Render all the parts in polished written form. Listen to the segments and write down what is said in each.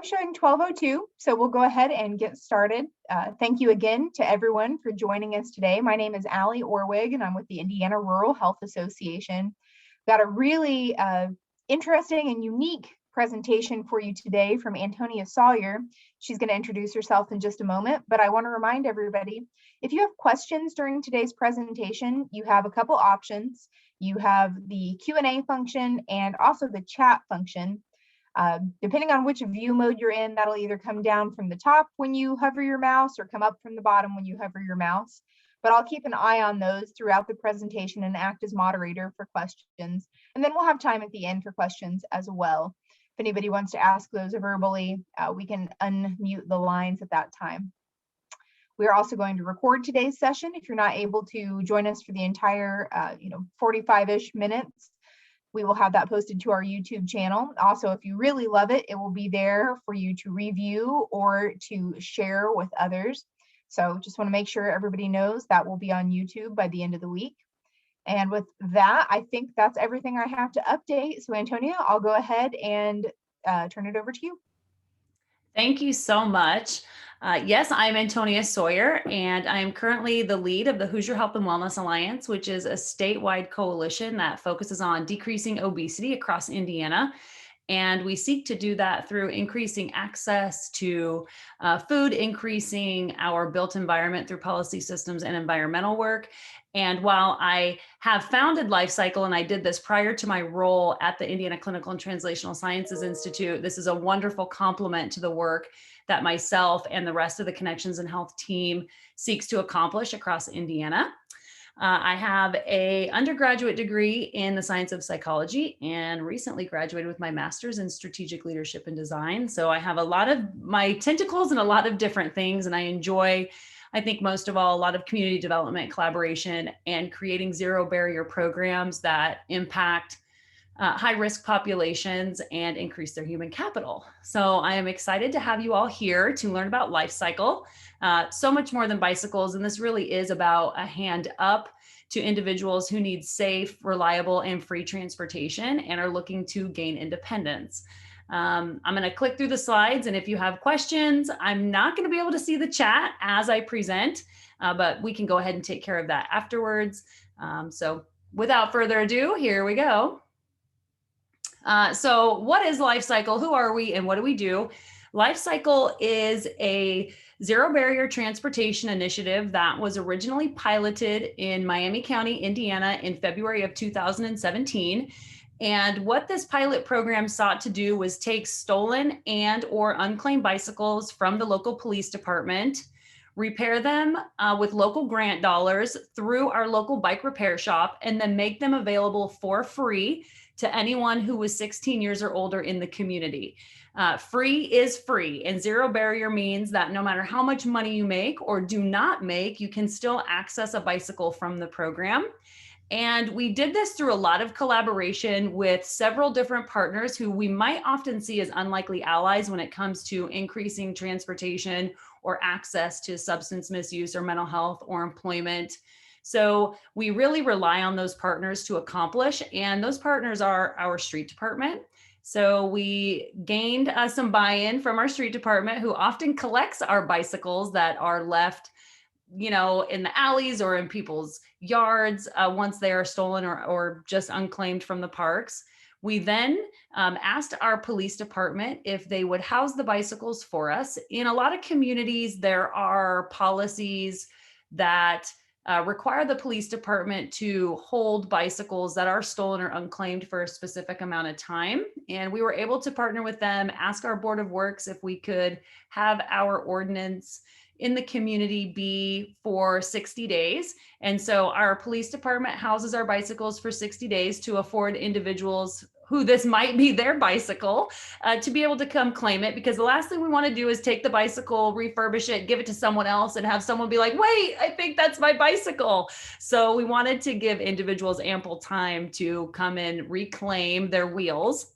showing 12:02, so we'll go ahead and get started. Thank you again to everyone for joining us today. My name is Allie Orwig, and I'm with the Indiana Rural Health Association. Got a really interesting and unique presentation for you today from Antonia Sawyer. She's going to introduce herself in just a moment, but I want to remind everybody, if you have questions during today's presentation, you have a couple options. You have the Q&A function and also the chat function. Depending on which view mode you're in, that'll either come down from the top when you hover your mouse or come up from the bottom when you hover your mouse. But I'll keep an eye on those throughout the presentation and act as moderator for questions. And then we'll have time at the end for questions as well. If anybody wants to ask those verbally, we can unmute the lines at that time. We are also going to record today's session. If you're not able to join us for the entire 45-ish minutes, we will have that posted to our YouTube channel. Also, if you really love it, it will be there for you to review or to share with others. So just want to make sure everybody knows that will be on YouTube by the end of the week. And with that, I think that's everything I have to update. So Antonia, I'll go ahead and turn it over to you. Thank you so much. Yes, I'm Antonia Sawyer, and I am currently the lead of the Hoosier Health and Wellness Alliance, which is a statewide coalition that focuses on decreasing obesity across Indiana. And we seek to do that through increasing access to food, increasing our built environment through policy systems and environmental work. And while I have founded LifeCycle, and I did this prior to my role at the Indiana Clinical and Translational Sciences Institute, this is a wonderful complement to the work that myself and the rest of the Connections in Health team seeks to accomplish across Indiana. I have an undergraduate degree in the science of psychology and recently graduated with my master's in strategic leadership and design. So I have a lot of my tentacles in a lot of different things, and I enjoy, I think most of all, a lot of community development, collaboration, and creating zero barrier programs that impact high-risk populations and increase their human capital. So I am excited to have you all here to learn about LifeCycle. So much more than bicycles, and this really is about a hand up to individuals who need safe, reliable, and free transportation and are looking to gain independence. I'm going to click through the slides, and if you have questions, I'm not going to be able to see the chat as I present, but we can go ahead and take care of that afterwards. So without further ado, here we go. So what is LifeCycle? Who are we and what do we do? LifeCycle is a zero barrier transportation initiative that was originally piloted in Miami County, Indiana in February of 2017. And what this pilot program sought to do was take stolen and or unclaimed bicycles from the local police department, repair them with local grant dollars through our local bike repair shop, and then make them available for free to anyone who was 16 years or older in the community. Free is free, and zero barrier means that no matter how much money you make or do not make, you can still access a bicycle from the program. And we did this through a lot of collaboration with several different partners who we might often see as unlikely allies when it comes to increasing transportation or access to substance misuse or mental health or employment. So we really rely on those partners to accomplish, and those partners are our street department. So we gained some buy-in from our street department, who often collects our bicycles that are left, in the alleys or in people's yards once they are stolen or just unclaimed from the parks. We then asked our police department if they would house the bicycles for us. In a lot of communities, there are policies that require the police department to hold bicycles that are stolen or unclaimed for a specific amount of time. And we were able to partner with them, ask our Board of Works if we could have our ordinance in the community be for 60 days. And so our police department houses our bicycles for 60 days to afford individuals who this might be their bicycle to be able to come claim it, because the last thing we want to do is take the bicycle, refurbish it, give it to someone else, and have someone be like, wait, I think that's my bicycle. So we wanted to give individuals ample time to come and reclaim their wheels.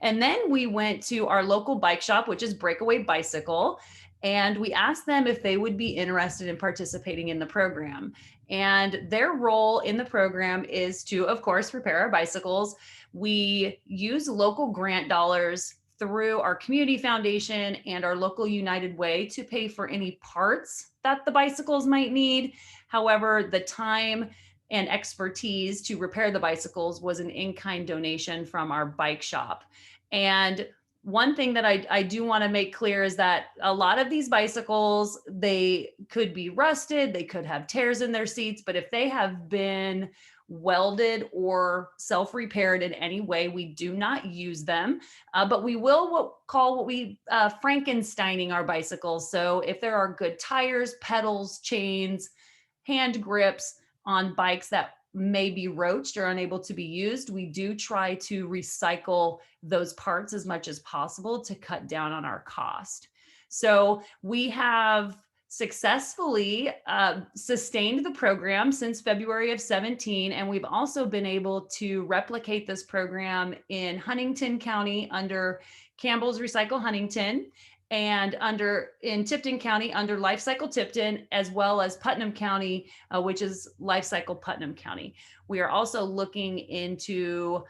And then we went to our local bike shop, which is Breakaway Bicycle, and we asked them if they would be interested in participating in the program. And their role in the program is to, of course, repair our bicycles. We use local grant dollars through our community foundation and our local United Way to pay for any parts that the bicycles might need. However, the time and expertise to repair the bicycles was an in-kind donation from our bike shop. And one thing that I do want to make clear is that a lot of these bicycles, they could be rusted, they could have tears in their seats, but if they have been welded or self-repaired in any way, we do not use them, but we will call what we Frankensteining our bicycles. So if there are good tires, pedals, chains, hand grips on bikes that may be roached or unable to be used, we do try to recycle those parts as much as possible to cut down on our cost. So we have successfully sustained the program since February of 17, and we've also been able to replicate this program in Huntington County under Campbell's Recycle Huntington, and in Tipton County under Life Cycle Tipton, as well as Putnam County, which is Life Cycle Putnam County. We are also looking into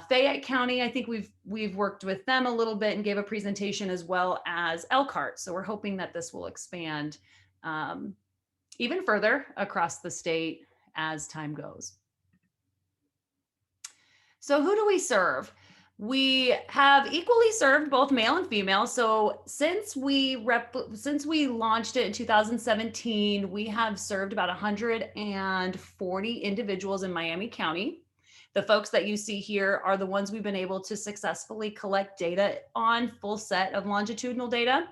Fayette County. I think we've worked with them a little bit and gave a presentation, as well as Elkhart. So we're hoping that this will expand even further across the state as time goes. So who do we serve? We have equally served both male and female. So since we launched it in 2017, we have served about 140 individuals in Miami County. The folks that you see here are the ones we've been able to successfully collect data on, full set of longitudinal data.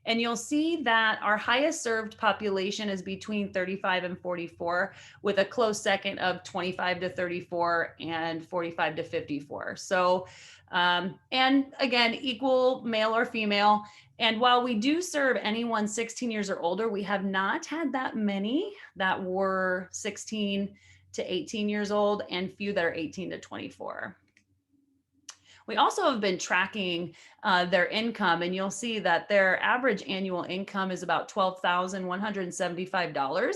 And you'll see that our highest served population is between 35 and 44, with a close second of 25 to 34 and 45 to 54. So, and again, equal male or female. And while we do serve anyone 16 years or older, we have not had that many that were 16 to 18 years old and few that are 18 to 24. We also have been tracking their income, and you'll see that their average annual income is about $12,175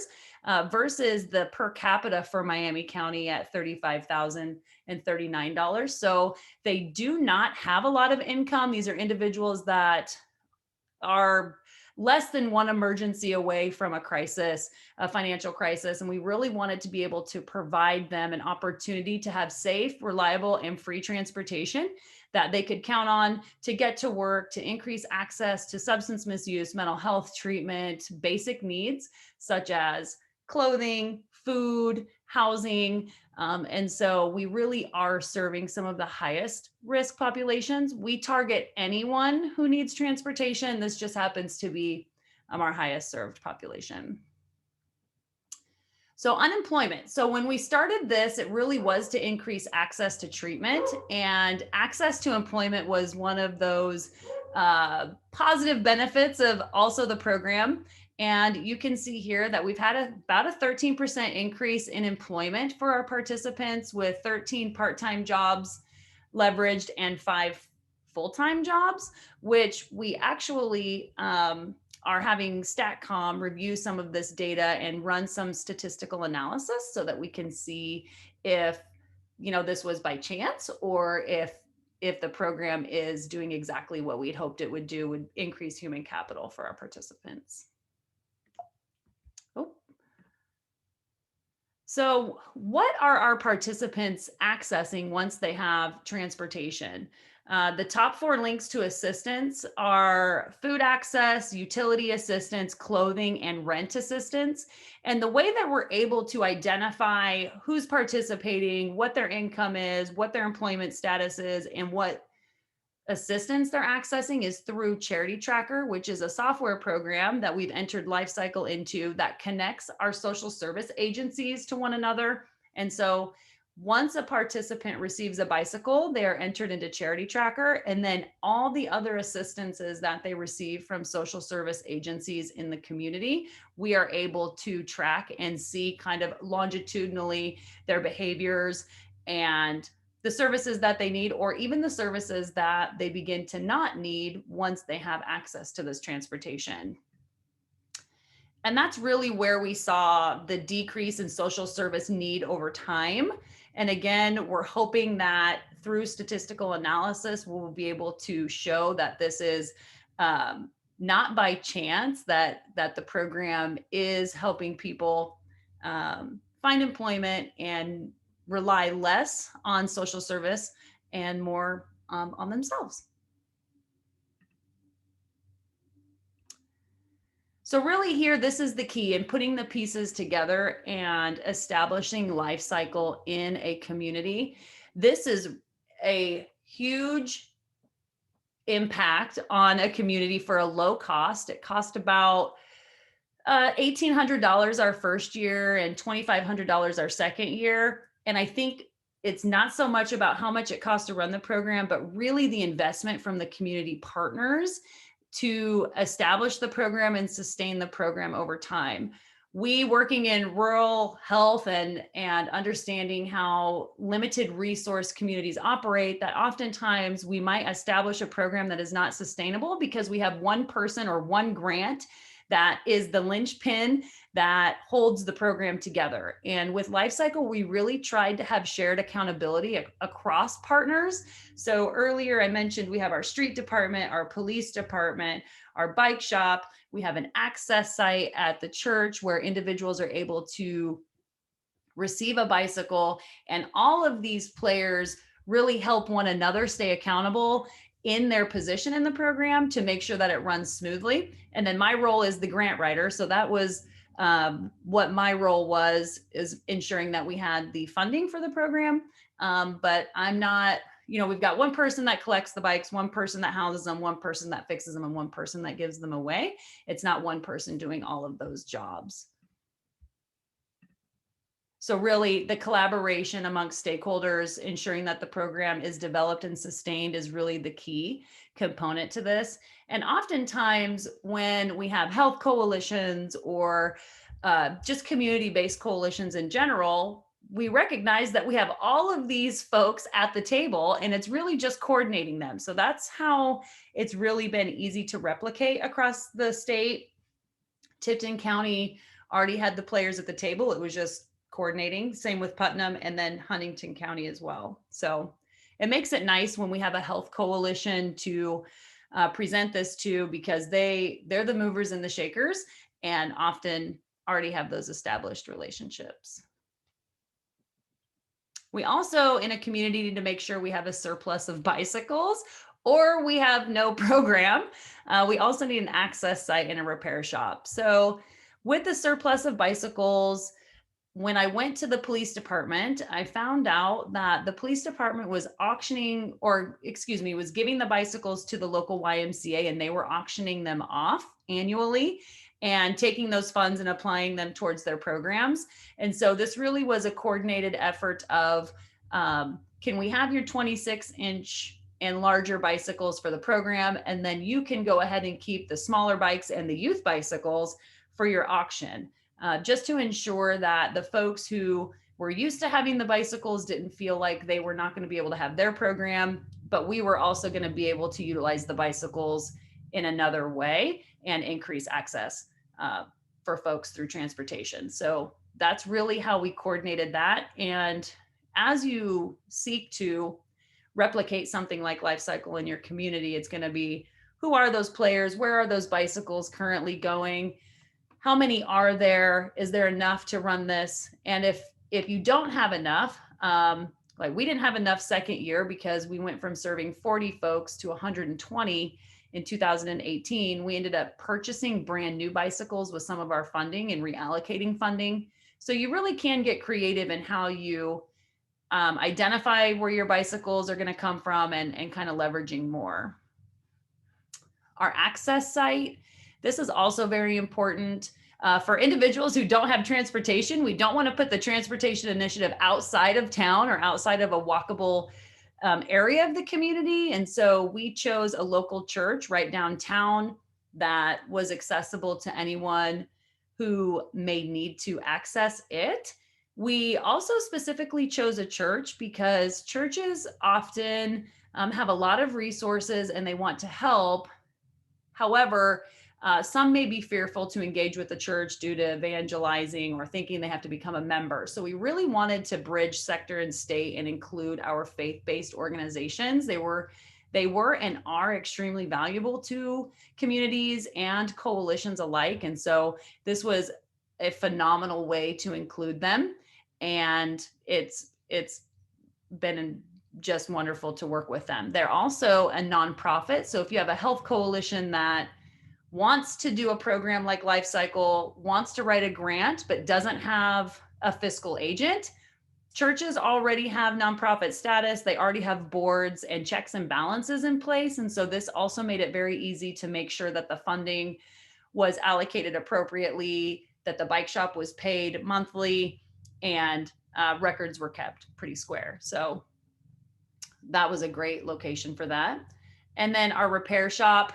versus the per capita for Miami County at $35,039. So they do not have a lot of income. These are individuals that are less than one emergency away from a crisis, a financial crisis. And we really wanted to be able to provide them an opportunity to have safe, reliable, and free transportation that they could count on to get to work, to increase access to substance misuse, mental health treatment, basic needs such as clothing, food, housing. And so we really are serving some of the highest risk populations. We target anyone who needs transportation. This just happens to be our highest served population. So unemployment. So when we started this, it really was to increase access to treatment, and access to employment was one of those positive benefits of also the program. And you can see here that we've had about a 13% increase in employment for our participants, with 13 part-time jobs leveraged and 5 full-time jobs, which we actually are having StatCom review some of this data and run some statistical analysis so that we can see if, this was by chance, or if the program is doing exactly what we'd hoped it would do, would increase human capital for our participants. So what are our participants accessing once they have transportation? The top 4 links to assistance are food access, utility assistance, clothing, and rent assistance. And the way that we're able to identify who's participating, what their income is, what their employment status is, and what assistance they're accessing is through Charity Tracker, which is a software program that we've entered Lifecycle into that connects our social service agencies to one another. And so once a participant receives a bicycle, they are entered into Charity Tracker, and then all the other assistances that they receive from social service agencies in the community, we are able to track and see kind of longitudinally their behaviors and the services that they need, or even the services that they begin to not need once they have access to this transportation. And that's really where we saw the decrease in social service need over time. And again, we're hoping that through statistical analysis, we'll be able to show that this is not by chance that the program is helping people find employment and rely less on social service and more on themselves. So really here, this is the key in putting the pieces together and establishing life cycle in a community. This is a huge impact on a community for a low cost. It cost about $1,800 our first year and $2,500 our second year. And I think it's not so much about how much it costs to run the program, but really the investment from the community partners to establish the program and sustain the program over time. We working in rural health and understanding how limited resource communities operate, that oftentimes we might establish a program that is not sustainable because we have one person or one grant that is the linchpin that holds the program together. And with Lifecycle, we really tried to have shared accountability across partners. So earlier I mentioned we have our street department, our police department, our bike shop. We have an access site at the church where individuals are able to receive a bicycle. And all of these players really help one another stay accountable in their position in the program to make sure that it runs smoothly. And then my role is the grant writer. So that was what my role was, is ensuring that we had the funding for the program. But I'm not, we've got one person that collects the bikes, one person that houses them, one person that fixes them, and one person that gives them away. It's not one person doing all of those jobs. So really the collaboration amongst stakeholders, ensuring that the program is developed and sustained, is really the key component to this. And oftentimes when we have health coalitions or just community-based coalitions in general, we recognize that we have all of these folks at the table and it's really just coordinating them. So that's how it's really been easy to replicate across the state. Tipton County already had the players at the table. It was just coordinating. Same with Putnam, and then Huntington County as well. So it makes it nice when we have a health coalition to present this to, because they're the movers and the shakers and often already have those established relationships. We also in a community need to make sure we have a surplus of bicycles or we have no program. We also need an access site and a repair shop. So with the surplus of bicycles, when I went to the police department, I found out that the police department was auctioning, was giving the bicycles to the local YMCA, and they were auctioning them off annually and taking those funds and applying them towards their programs. And so this really was a coordinated effort of, can we have your 26-inch and larger bicycles for the program? And then you can go ahead and keep the smaller bikes and the youth bicycles for your auction. Just to ensure that the folks who were used to having the bicycles didn't feel like they were not going to be able to have their program, but we were also going to be able to utilize the bicycles in another way and increase access for folks through transportation. So that's really how we coordinated that. And as you seek to replicate something like Lifecycle in your community, it's going to be, who are those players? Where are those bicycles currently going? How many are there? Is there enough to run this? And if you don't have enough, like we didn't have enough second year because we went from serving 40 folks to 120 in 2018. We ended up purchasing brand new bicycles with some of our funding and reallocating funding. So you really can get creative in how you identify where your bicycles are going to come from and kind of leveraging more. Our access site, this is also very important for individuals who don't have transportation. We don't want to put the transportation initiative outside of town or outside of a walkable area of the community. And so we chose a local church right downtown that was accessible to anyone who may need to access it. We also specifically chose a church because churches often have a lot of resources and they want to help. However, Some may be fearful to engage with the church due to evangelizing or thinking they have to become a member. So we really wanted to bridge sector and state and include our faith-based organizations. They were and are extremely valuable to communities and coalitions alike. And so this was a phenomenal way to include them. And it's been just wonderful to work with them. They're also a nonprofit. So if you have a health coalition that wants to do a program like Life Cycle, wants to write a grant, but doesn't have a fiscal agent, churches already have nonprofit status. They already have boards and checks and balances in place. And so this also made it very easy to make sure that the funding was allocated appropriately, that the bike shop was paid monthly, and records were kept pretty square. So that was a great location for that. And then our repair shop,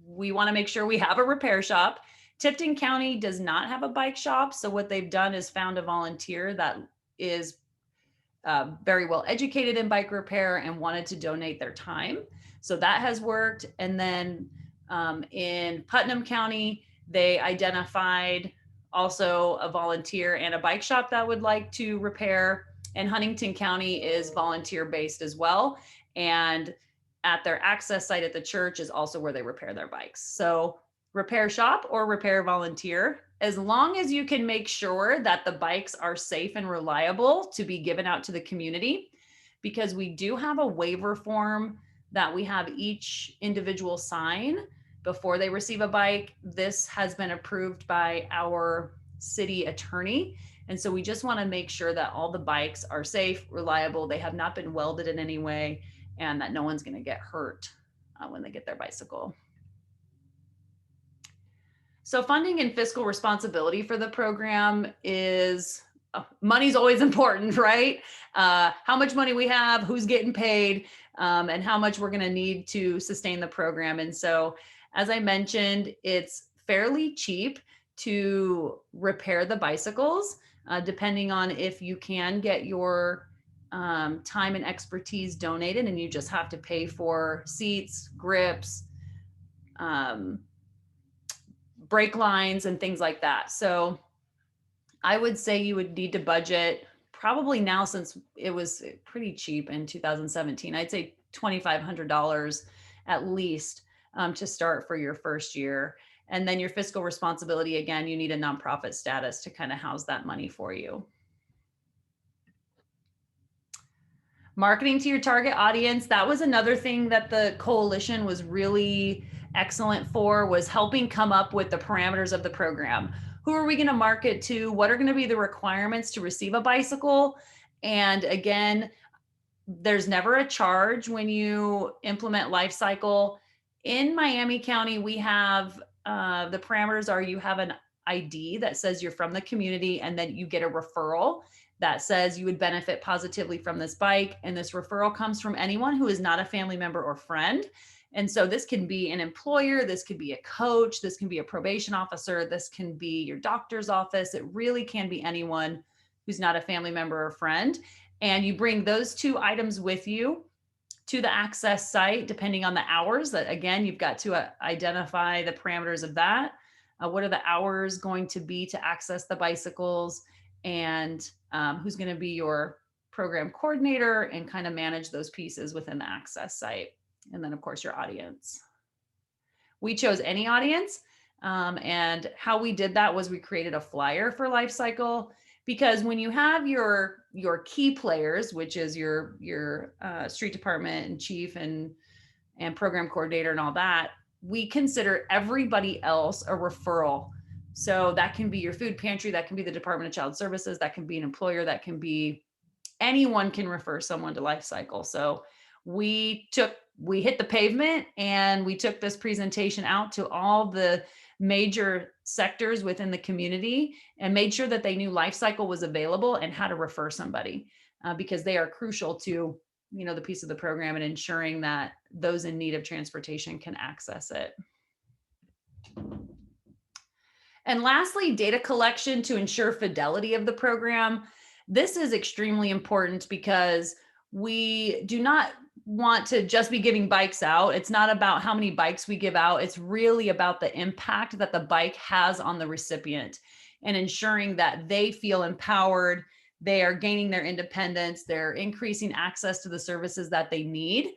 we want to make sure we have a repair shop. Tipton County does not have a bike shop. So what they've done is found a volunteer that is very well educated in bike repair and wanted to donate their time. So that has worked. And then in Putnam County, they identified also a volunteer and a bike shop that would like to repair. And Huntington County is volunteer based as well. And at their access site at the church is also where they repair their bikes. So repair shop or repair volunteer, as long as you can make sure that the bikes are safe and reliable to be given out to the community, because we do have a waiver form that we have each individual sign before they receive a bike. This has been approved by our city attorney. And so we just want to make sure that all the bikes are safe, reliable, they have not been welded in any way, and that no one's going to get hurt when they get their bicycle. So funding and fiscal responsibility for the program is, money's always important, right? How much money we have, who's getting paid, and how much we're going to need to sustain the program. And so, as I mentioned, it's fairly cheap to repair the bicycles, depending on if you can get your time and expertise donated, and you just have to pay for seats, grips, brake lines, and things like that. So I would say you would need to budget probably now, since it was pretty cheap in 2017, I'd say $2,500 at least to start for your first year. And then your fiscal responsibility, again, you need a nonprofit status to kind of house that money for you. Marketing to your target audience, that was another thing that the coalition was really excellent for, was helping come up with the parameters of the program. Who are we going to market to? What are going to be the requirements to receive a bicycle? And again, there's never a charge when you implement Life Cycle. In Miami County, we have the parameters are you have an ID that says you're from the community, and then you get a referral that says you would benefit positively from this bike. And this referral comes from anyone who is not a family member or friend. And so this can be an employer, this could be a coach, this can be a probation officer, this can be your doctor's office. It really can be anyone who's not a family member or friend. And you bring those two items with you to the access site, depending on the hours. That, again, you've got to identify the parameters of that. What are the hours going to be to access the bicycles, and who's going to be your program coordinator, and kind of manage those pieces within the access site. And then, of course, your audience. We chose any audience. And how we did that was we created a flyer for Life Cycle, because when you have your key players, which is your street department and chief and program coordinator and all that, we consider everybody else a referral. So that can be your food pantry, that can be the Department of Child Services, that can be an employer, that can be anyone can refer someone to Life Cycle. So we hit the pavement, and we took this presentation out to all the major sectors within the community and made sure that they knew Life Cycle was available and how to refer somebody, because they are crucial to, the piece of the program and ensuring that those in need of transportation can access it. And lastly, data collection to ensure fidelity of the program. This is extremely important because we do not want to just be giving bikes out. It's not about how many bikes we give out. It's really about the impact that the bike has on the recipient and ensuring that they feel empowered. They are gaining their independence. They're increasing access to the services that they need.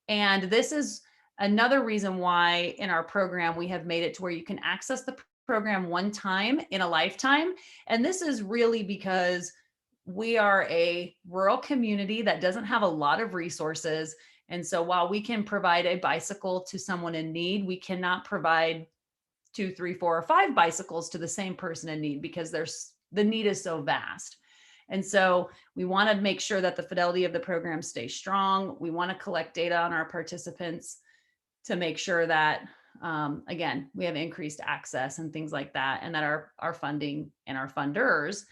And this is another reason why in our program, we have made it to where you can access the program one time in a lifetime. And this is really because we are a rural community that doesn't have a lot of resources. And so while we can provide a bicycle to someone in need, we cannot provide 2, 3, 4, or 5 bicycles to the same person in need because the need is so vast. And so we want to make sure that the fidelity of the program stays strong. We want to collect data on our participants to make sure that, again, we have increased access and things like that, and that our funding and our funders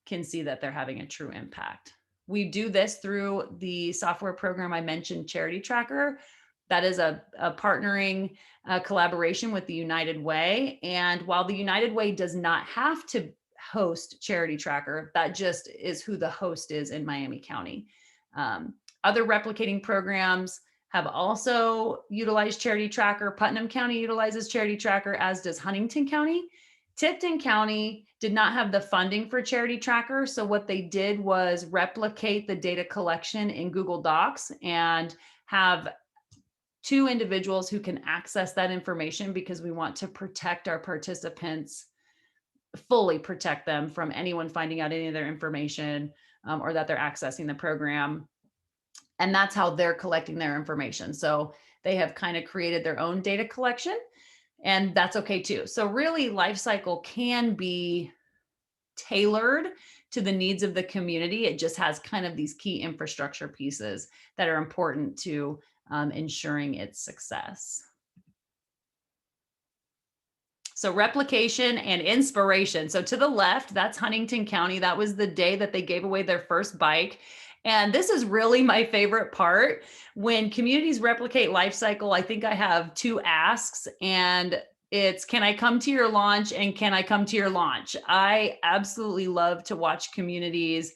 can see that they're having a true impact. We do this through the software program I mentioned, Charity Tracker. That is a partnering collaboration with the United Way. And while the United Way does not have to host Charity Tracker, that just is who the host is in Miami County. Other replicating programs have also utilized Charity Tracker. Putnam County utilizes Charity Tracker, as does Huntington County. Tipton County did not have the funding for Charity Tracker. So what they did was replicate the data collection in Google Docs and have 2 individuals who can access that information, because we want to protect our participants, fully protect them from anyone finding out any of their information or that they're accessing the program. And that's how they're collecting their information. So they have kind of created their own data collection, and that's okay too. So really, life cycle can be tailored to the needs of the community. It just has kind of these key infrastructure pieces that are important to ensuring its success. So replication and inspiration. So to the left, that's Huntington County. That was the day that they gave away their first bike. And this is really my favorite part. When communities replicate life cycle, I think I have 2 asks, and it's, can I come to your launch, and can I come to your launch? I absolutely love to watch communities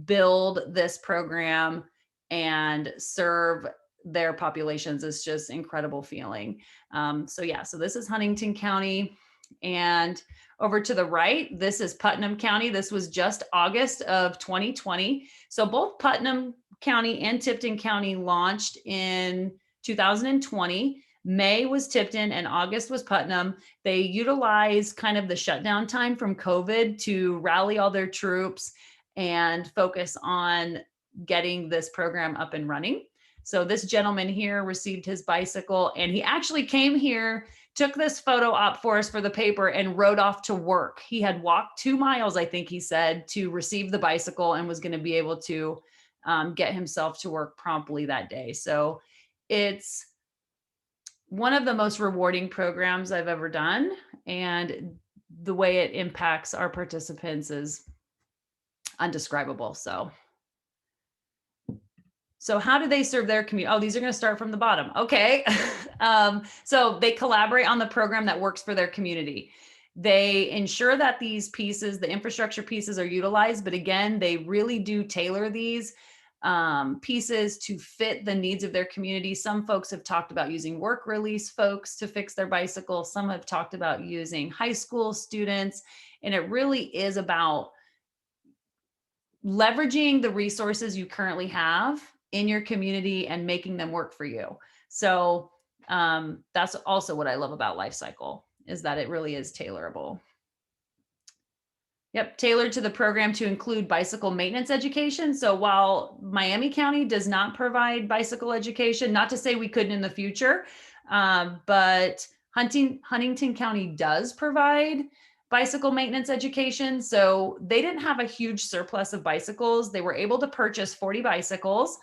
build this program and serve their populations. It's just incredible feeling. So this is Huntington County. And over to the right, this is Putnam County. This was just August of 2020. So both Putnam County and Tipton County launched in 2020. May was Tipton and August was Putnam. They utilized kind of the shutdown time from COVID to rally all their troops and focus on getting this program up and running. So this gentleman here received his bicycle, and he actually came here, took this photo op for us for the paper, and rode off to work. He had walked 2 miles, I think he said, to receive the bicycle, and was going to be able to get himself to work promptly that day. So it's one of the most rewarding programs I've ever done. And the way it impacts our participants is undescribable. So how do they serve their community? Oh, these are going to start from the bottom. Okay. So they collaborate on the program that works for their community. They ensure that these pieces, the infrastructure pieces, are utilized. But again, they really do tailor these pieces to fit the needs of their community. Some folks have talked about using work release folks to fix their bicycles. Some have talked about using high school students. And it really is about leveraging the resources you currently have in your community and making them work for you. So that's also what I love about Life Cycle, is that it really is tailorable. Yep, tailored to the program to include bicycle maintenance education. So while Miami County does not provide bicycle education, not to say we couldn't in the future, but Huntington County does provide bicycle maintenance education. So they didn't have a huge surplus of bicycles. They were able to purchase 40 bicycles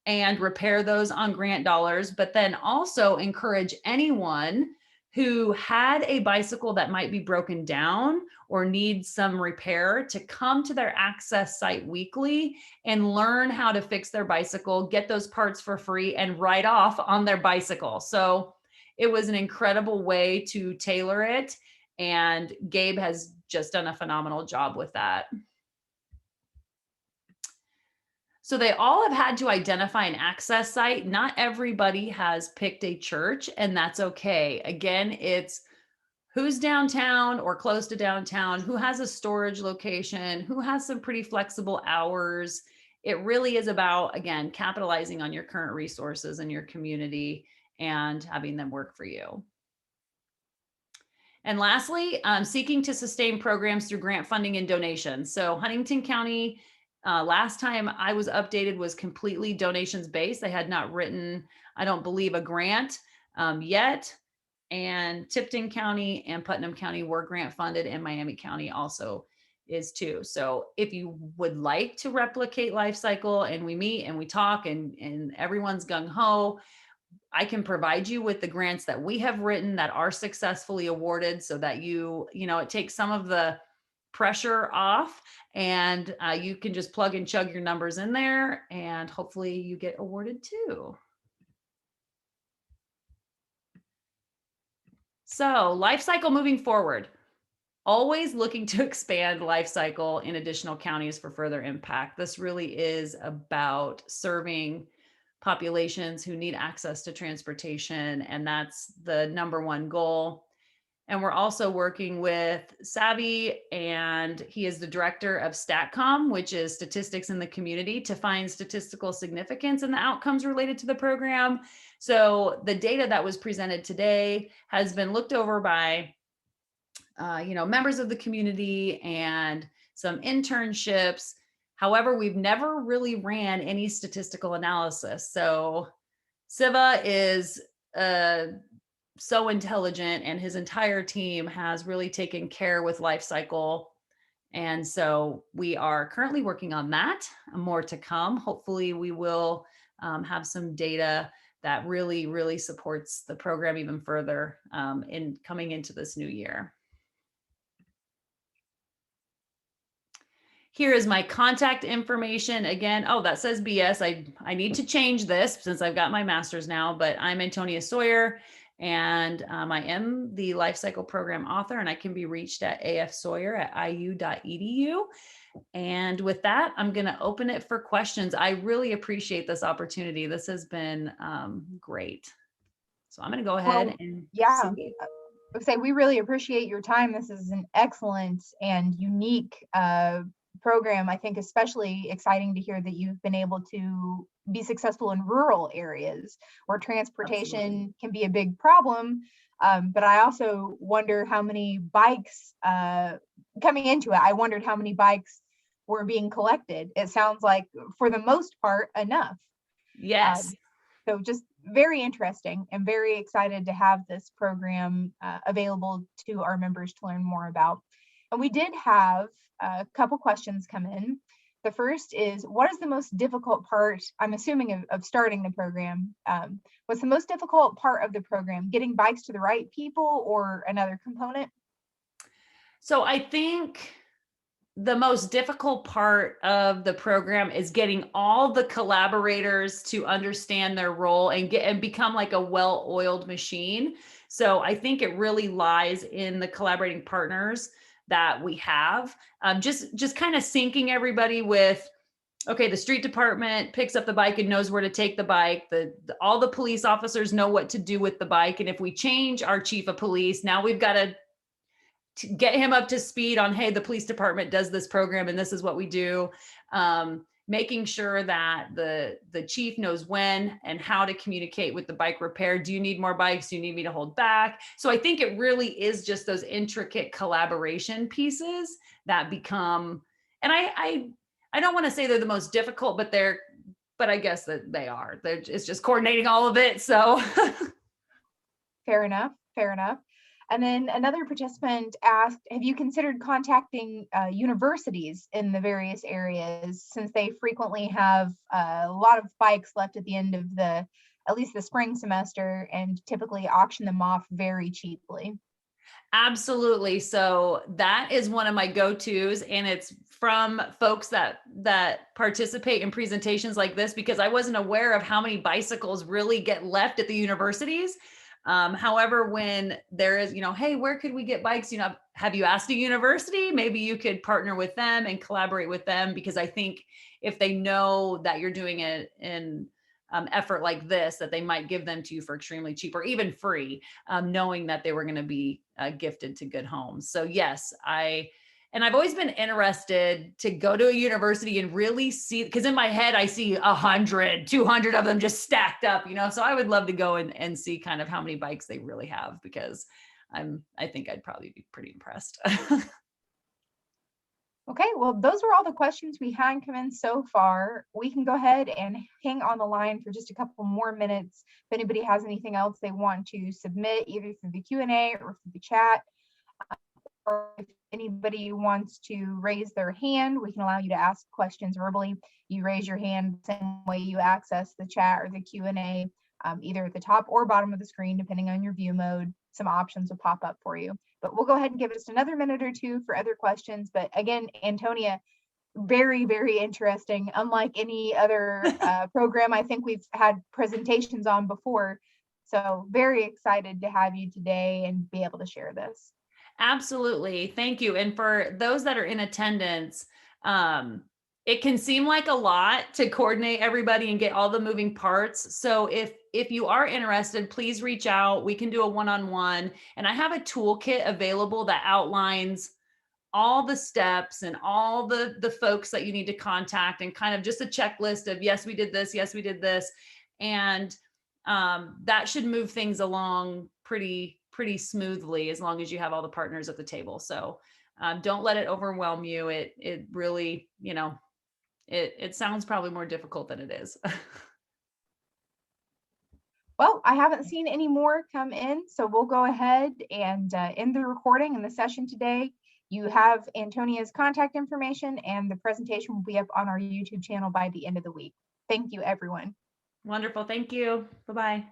and repair those on grant dollars, but then also encourage anyone who had a bicycle that might be broken down or needs some repair to come to their access site weekly and learn how to fix their bicycle, get those parts for free, and ride off on their bicycle. So it was an incredible way to tailor it. And Gabe has just done a phenomenal job with that. So they all have had to identify an access site. Not everybody has picked a church, and that's okay. Again, it's who's downtown or close to downtown, who has a storage location, who has some pretty flexible hours. It really is about, again, capitalizing on your current resources in your community and having them work for you. And lastly, seeking to sustain programs through grant funding and donations. So Huntington County, last time I was updated, was completely donations based. They had not written, I don't believe, a grant yet. And Tipton County and Putnam County were grant funded, and Miami County also is too. So if you would like to replicate Life Cycle and we meet and we talk and everyone's gung ho, I can provide you with the grants that we have written that are successfully awarded, so that it takes some of the pressure off, and you can just plug and chug your numbers in there, and hopefully you get awarded too. So Life Cycle moving forward, always looking to expand Life Cycle in additional counties for further impact. This really is about serving populations who need access to transportation, and that's the number one goal. And we're also working with Savvy, and he is the director of StatCom, which is statistics in the community, to find statistical significance in the outcomes related to the program. So the data that was presented today has been looked over by members of the community and some internships. However, we've never really ran any statistical analysis. So Siva is so intelligent, and his entire team has really taken care with Life Cycle. And so we are currently working on that. More to come. Hopefully we will have some data that really, really supports the program even further in coming into this new year. Here is my contact information. Again, oh, that says BS. I need to change this since I've got my master's now, but I'm Antonia Sawyer, and I am the Life Cycle Program author, and I can be reached at afsawyer@iu.edu. And with that, I'm going to open it for questions. I really appreciate this opportunity. This has been great. So I'm going to go ahead and I would say we really appreciate your time. This is an excellent and unique program. I think especially exciting to hear that you've been able to be successful in rural areas where transportation can be a big problem. But I also wonder how many bikes, coming into it, I wondered how many bikes were being collected. It sounds like for the most part, enough. Yes. So just very interesting, and very excited to have this program available to our members to learn more about. And we did have a couple questions come in. The first is, what is the most difficult part, I'm assuming, of starting the program? What's the most difficult part of the program? Getting bikes to the right people or another component? So I think the most difficult part of the program is getting all the collaborators to understand their role and become like a well-oiled machine. So I think it really lies in the collaborating partners that we have. Just kind of syncing everybody with, okay, the street department picks up the bike and knows where to take the bike. All the police officers know what to do with the bike. And if we change our chief of police, now we've got to get him up to speed on, hey, the police department does this program and this is what we do. Making sure that the chief knows when and how to communicate with the bike repair. Do you need more bikes? Do you need me to hold back? So I think it really is just those intricate collaboration pieces that become, and I don't want to say they're the most difficult, but I guess that they are. It's just coordinating all of it. So Fair enough. And then another participant asked, have you considered contacting universities in the various areas, since they frequently have a lot of bikes left at the end of at least the spring semester, and typically auction them off very cheaply? Absolutely. So that is one of my go-tos, and it's from folks that participate in presentations like this, because I wasn't aware of how many bicycles really get left at the universities. However, when there is, hey, where could we get bikes? Have you asked a university? Maybe you could partner with them and collaborate with them, because I think if they know that you're doing it in effort like this, that they might give them to you for extremely cheap or even free, knowing that they were going to be gifted to good homes. So yes, I've always been interested to go to a university and really see, because in my head, I see 100, 200 of them just stacked up, so I would love to go and see kind of how many bikes they really have, because I think I'd probably be pretty impressed. Okay, well, those were all the questions we had come in so far. We can go ahead and hang on the line for just a couple more minutes. If anybody has anything else they want to submit, either through the Q&A or through the chat, or if anybody wants to raise their hand, we can allow you to ask questions verbally. You raise your hand the same way you access the chat or the Q&A, either at the top or bottom of the screen, depending on your view mode. Some options will pop up for you. But we'll go ahead and give us another minute or two for other questions. But again, Antonia, very, very interesting. Unlike any other program I think we've had presentations on before. So very excited to have you today and be able to share this. Absolutely. Thank you. And for those that are in attendance, it can seem like a lot to coordinate everybody and get all the moving parts. So if you are interested, please reach out. We can do a one-on-one. And I have a toolkit available that outlines all the steps and all the folks that you need to contact, and kind of just a checklist of, yes, we did this. Yes, we did this. And that should move things along pretty smoothly, as long as you have all the partners at the table. So don't let it overwhelm you. It really, it sounds probably more difficult than it is. Well, I haven't seen any more come in, so we'll go ahead and end the recording and the session today. You have Antonia's contact information, and the presentation will be up on our YouTube channel by the end of the week. Thank you, everyone. Wonderful. Thank you. Bye-bye.